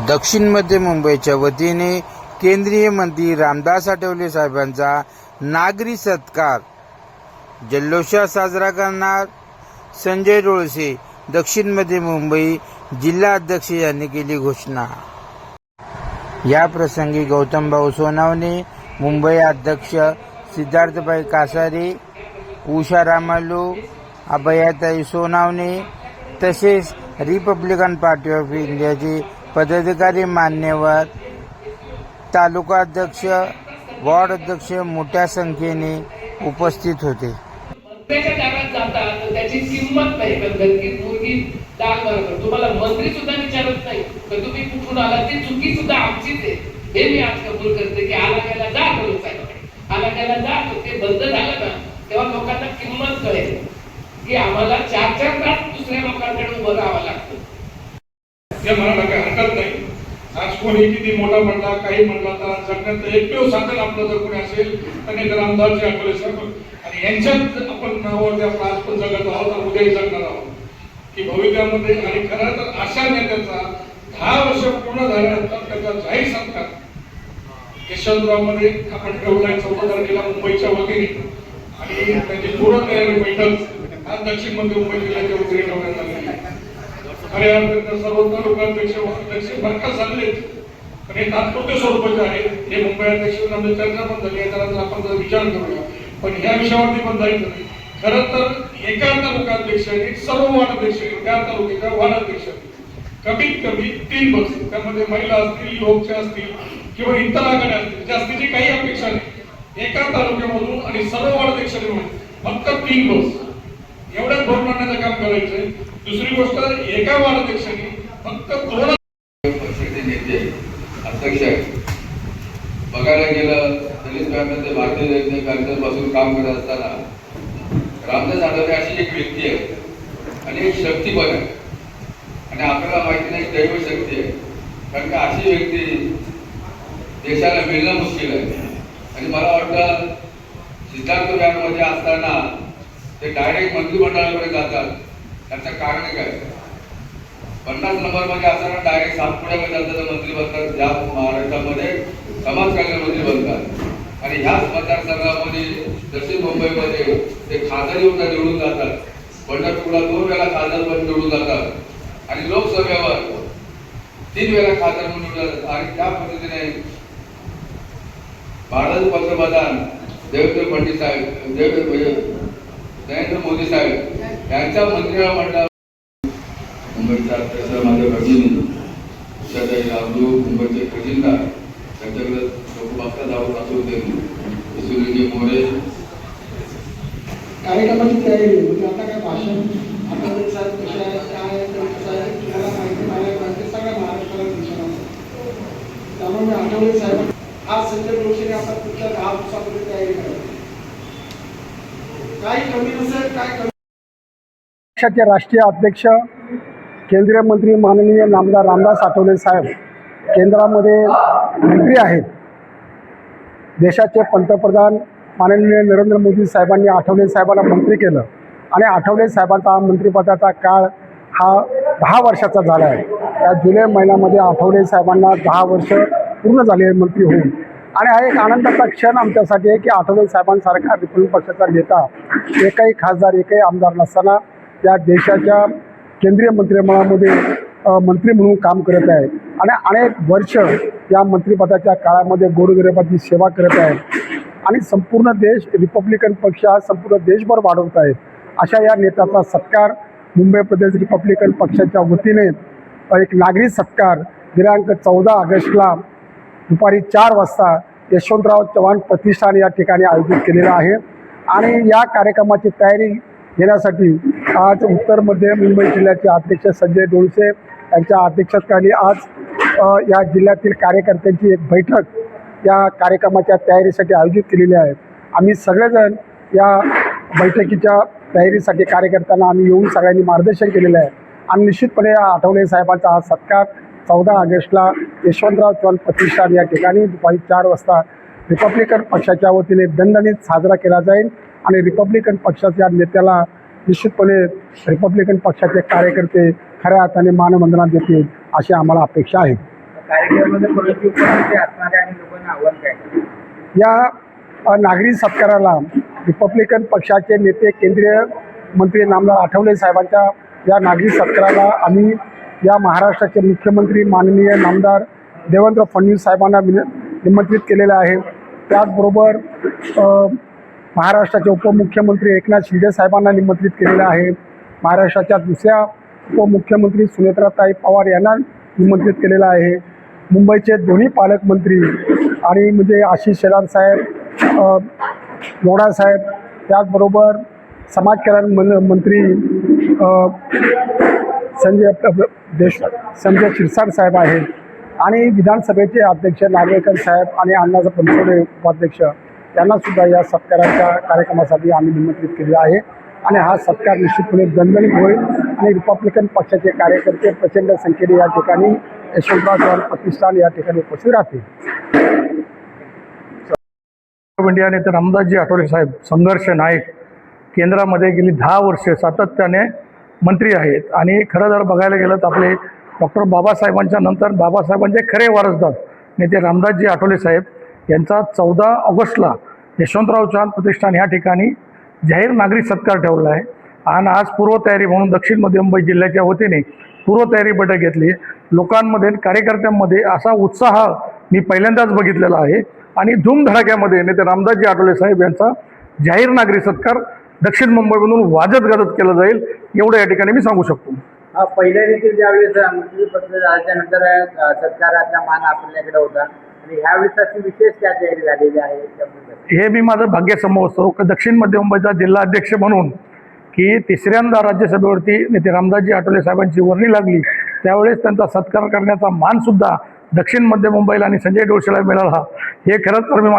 दक्षिण मध्य मुंबईच्या वतीने केंद्रीय मंत्री रामदास आठवले साहेबांचा नागरी सत्कार जल्लोषात साजरा करणार संजय डोळसे दक्षिण मध्य मुंबई जिल्हा अध्यक्ष यांनी केली घोषणा। या प्रसंगी गौतमभाऊ सोनावणे, मुंबई अध्यक्ष सिद्धार्थभाई कासारे, उषा रामालू, अभयाताई सोनावणे तसेच रिपब्लिकन पार्टी ऑफ इंडियाचे पदाधिकारी, मान्यवर, तालुका अध्यक्ष, वार्ड अध्यक्ष मोठ्या संख्येने उपस्थित होते। त्याची किंमत नाही, गणगणकीत मुलगी डाग मारतो तुम्हाला मंत्री सुद्धा विचारत नाही तर तुम्ही कुठून आला, ती चुकी सुद्धा आमचीच आहे हे मी आज कबूल करते की आला गेला जा आला गेला जा ते बंद झालं ना तेव्हा लोकांना किंमत कळेल की आम्हाला 4-4 तास दुसऱ्या लोकांकडे उभं राहावं लागतं। हे म्हणायला काही हरकत नाही। आज कोणी किती मोठा म्हणला काही म्हणला तर जगण्यात एकमेव साधन आपलं जर कोणी असेल तर ते रामदासजी आठवले साहेब आणि यांच्यात आपण नावावर आपण आज पण जगत आहोत आणि उद्याही जगणार आहोत की भविष्यामध्ये। आणि खरं तर अशा नेत्याचा 10 वर्ष पूर्ण झाल्यानंतर त्याचा जाहीर सत्कार यशवंतरावमध्ये आपण ठेवलाय 14 तारखेला मुंबईच्या वतीने आणि त्याची पूर्ण तयारी बैठक आज दक्षिण मध्य मुंबई जिल्ह्याच्या वतीने ठेवण्यात आली आहे। खऱ्या अर्थाने सर्व तालुकाध्यक्ष बरखास्त झाले पण हे तात्पुरते स्वरूपाचे आहे। हे मुंबई अध्यक्षांमध्ये चर्चा पण झाली आहे, त्यानंतर आपण जर विचार करूया पण ह्या विषयावरती पण जायचं नाही। खरं तर एका तालुकाध्यक्षांनी सर्व वार्डाध्यक्ष त्या तालुक्याच्या वार्डाध्यक्षांनी कमीत कमी 3 बस, त्यामध्ये महिला असतील, लोकच्या असतील किंवा इतर आघाड्या असतील, जास्तीची काही अपेक्षा नाही। एका तालुक्यामधून आणि सर्व वार्डाध्यक्षांनी मिळून फक्त 3 बस एवढ्या धोरण आणण्याचं काम करायचंय। दुसरी गोष्ट एका वार्डाध्यक्षांनी फक्त 2 पक्षाचे नेते अध्यक्ष बघायला गेलं दलित व्यापाराचे भारतीय जनता पार्टीपासून काम करत असताना रामदास आठवले अशी एक व्यक्ती आहे आणि एक शक्ती पण आहे आणि आपल्याला माहिती नाही दैव शक्ती आहे, कारण का अशी व्यक्ती देशाला मिळणं मुश्किल आहे। आणि मला वाटतं सिद्धार्थ बँकमध्ये असताना ते डायरेक्ट मंत्रिमंडळाकडे जातात, त्याचं कारण काय? 50 नंबरमध्ये असताना डायरेक्ट सातपुड्यामध्ये जातात, मंत्री बनतात, ज्या महाराष्ट्रामध्ये समाज कल्याण मंत्री बनतात आणि ह्याच मतदारसंघामध्ये दक्षिण मुंबईमध्ये ते खासदार योजना निवडून जातात। पंढरपूरला 2 वेळा खासदार पण निवडून जातात आणि लोकसभेवर 3 वेळा खासदार म्हणून निवडून जातात। आणि त्या पद्धतीने भारताचे पंतप्रधान देवेंद्र फडणवीस साहेब, नरेंद्र मोदी साहेब यांच्या मंत्रिमंडळात मुंबईचा अध्यक्ष माझ्या भगिनी उषाताई रामलू, मुंबईचे खजिनदार त्यांच्याकडे लोक बघता जाऊन असू दे सुनीलजी मोरे कार्यक्रमाची तयारी म्हणजे आता काय भाषण आठवले साहेब कसे आहेत, काय आहे, कसं आहे तुम्हाला माहिती पाहिजे सगळ्या महाराष्ट्राला दिसणार। त्यामुळे मी आठवले साहेब आज संजय डोळसेने आता पुढच्या 10 दिवसामध्ये तयारी करावी, काही कमी नसेल काय कमी। पक्षाचे राष्ट्रीय अध्यक्ष केंद्रीय मंत्री माननीय नामदार रामदास आठवले साहेब केंद्रामध्ये मंत्री आहेत। देशाचे पंतप्रधान माननीय नरेंद्र मोदी साहेबांनी आठवले साहेबांना मंत्री केलं आणि आठवले साहेबांचा मंत्रिपदाचा काळ हा 10 वर्षाचा झाला आहे। त्या जुलै महिन्यामध्ये आठवले साहेबांना 10 वर्ष पूर्ण झाले मंत्री होऊन आणि हा एक आनंदाचा क्षण आमच्यासाठी आहे की आठवले साहेबांसारखा रिपब्लिकन पक्षाचा नेता एकही खासदार एकही आमदार नसताना या देशाच्या केंद्रीय मंत्रिमंडळामध्ये मंत्री म्हणून काम करत आहे आणि अनेक वर्ष या मंत्रिपदाच्या काळामध्ये गोरगरिबाची सेवा करत आहेत आणि संपूर्ण देश रिपब्लिकन पक्ष हा संपूर्ण देशभर वाढवत आहेत। अशा या नेत्याचा सत्कार मुंबई प्रदेश रिपब्लिकन पक्षाच्या वतीने एक नागरी सत्कार दिनांक 14 ऑगस्टला दुपारी 4 वाजता यशवंतराव चव्हाण प्रतिष्ठान या ठिकाणी आयोजित केलेला आहे। आणि या कार्यक्रमाची तयारी घेण्यासाठी आज उत्तर मध्य मुंबई जिल्ह्याचे अध्यक्ष संजय डोळसे यांच्या अध्यक्षतेखाली आज या जिल्ह्यातील कार्यकर्त्यांची एक बैठक या कार्यक्रमाच्या तयारीसाठी आयोजित केलेली आहे। आम्ही सगळेजण या बैठकीच्या तयारीसाठी कार्यकर्त्यांना आम्ही येऊन सगळ्यांनी मार्गदर्शन केलेलं आहे आणि निश्चितपणे आठवले साहेबांचा हा सत्कार 14 ऑगस्टला यशवंतराव चव्हाण प्रतिष्ठान या ठिकाणी दुपारी 4 वाजता रिपब्लिकन पक्षाच्या वतीने दणदणीत साजरा केला जाईल आणि रिपब्लिकन पक्षाच्या नेत्याला निश्चितपणे रिपब्लिकन पक्षाचे कार्यकर्ते खऱ्या अर्थाने मानवंदना देतील अशी आम्हाला अपेक्षा आहे। कार्यक्रमामध्ये प्रगती उपस्थिती असणारे आणि लोकांना आव्हान काय करायचं? या नागरी सत्काराला रिपब्लिकन पक्षाचे नेते केंद्रीय मंत्री नामदार आठवले साहेबांच्या या नागरी सत्काराला आम्ही या महाराष्ट्राचे मुख्यमंत्री माननीय नामदार देवेंद्र फडणवीस साहेबांना निमंत्रित केलेलं आहे. त्याचबरोबर महाराष्ट्राचे उपमुख्यमंत्री एकनाथ शिंदे साहेबांना निमंत्रित केलेलं आहे. महाराष्ट्राच्या दुसऱ्या उपमुख्यमंत्री सुनेत्राताई पवार यांना निमंत्रित केलेलं आहे. मुंबईचे दोन्ही पालकमंत्री आणि म्हणजे आशिष शेलार साहेब, मोडा साहेब, त्याचबरोबर समाज कल्याण मंत्री संजय क्षीरसागर साहेब आहेत आणि विधानसभेचे अध्यक्ष नार्वेकर साहेब आणि अण्णासाहेब बनसोडे उपाध्यक्ष यांनासुद्धा या सत्काराच्या कार्यक्रमासाठी आम्ही निमंत्रित केले आहे. आणि हा सत्कार निश्चितपणे दणदणीत होईल आणि रिपब्लिकन पक्षाचे कार्यकर्ते प्रचंड संख्येने या ठिकाणी यशवंतराव चव्हाण प्रतिष्ठान या ठिकाणी उपस्थित राहतील. इंडिया नेते रामदासजी आठवले साहेब संघर्ष नायक केंद्रामध्ये गेली 10 वर्षे सातत्याने मंत्री आहेत आणि खरं जर बघायला गेलं तर आपले डॉक्टर बाबासाहेबांच्या नंतर बाबासाहेबांचे खरे वारसदार नेते रामदासजी आठवले साहेब यांचा 14 ऑगस्टला यशवंतराव चव्हाण प्रतिष्ठान या ठिकाणी जाहीर नागरिक सत्कार ठेवला आहे. आणि आज पूर्वतयारी म्हणून दक्षिण मध्य मुंबई जिल्ह्याच्या वतीने पूर्वतयारी बैठक घेतली. लोकांमध्ये कार्यकर्त्यांमध्ये असा उत्साह मी पहिल्यांदाच बघितलेला आहे आणि धूमधडाक्यामध्ये नेते रामदासजी आठवले साहेब यांचा जाहीर नागरिक सत्कार दक्षिण मुंबईमधून वाजत गाजत केला जाईल एवढं या ठिकाणी मी सांगू शकतो. पहिल्या देखील ज्यावेळेस मंत्रिपद झाल्याच्यानंतर सत्काराचा मान आपल्याकडे होता आणि ह्यावेळेस अशी विशेष काय तयारी झालेली आहे? हे मी माझं भाग्य समजतो की दक्षिण मध्य मुंबईचा जिल्हा अध्यक्ष म्हणून की तिसऱ्यांदा राज्यसभेवरती नेते रामदासजी आठवले साहेबांची वर्णी लागली त्यावेळेस त्यांचा सत्कार करण्याचा मानसुद्धा दक्षिण मध्य मुंबईला आणि संजय डोळशेला मिळाला. हे खरंच तर मी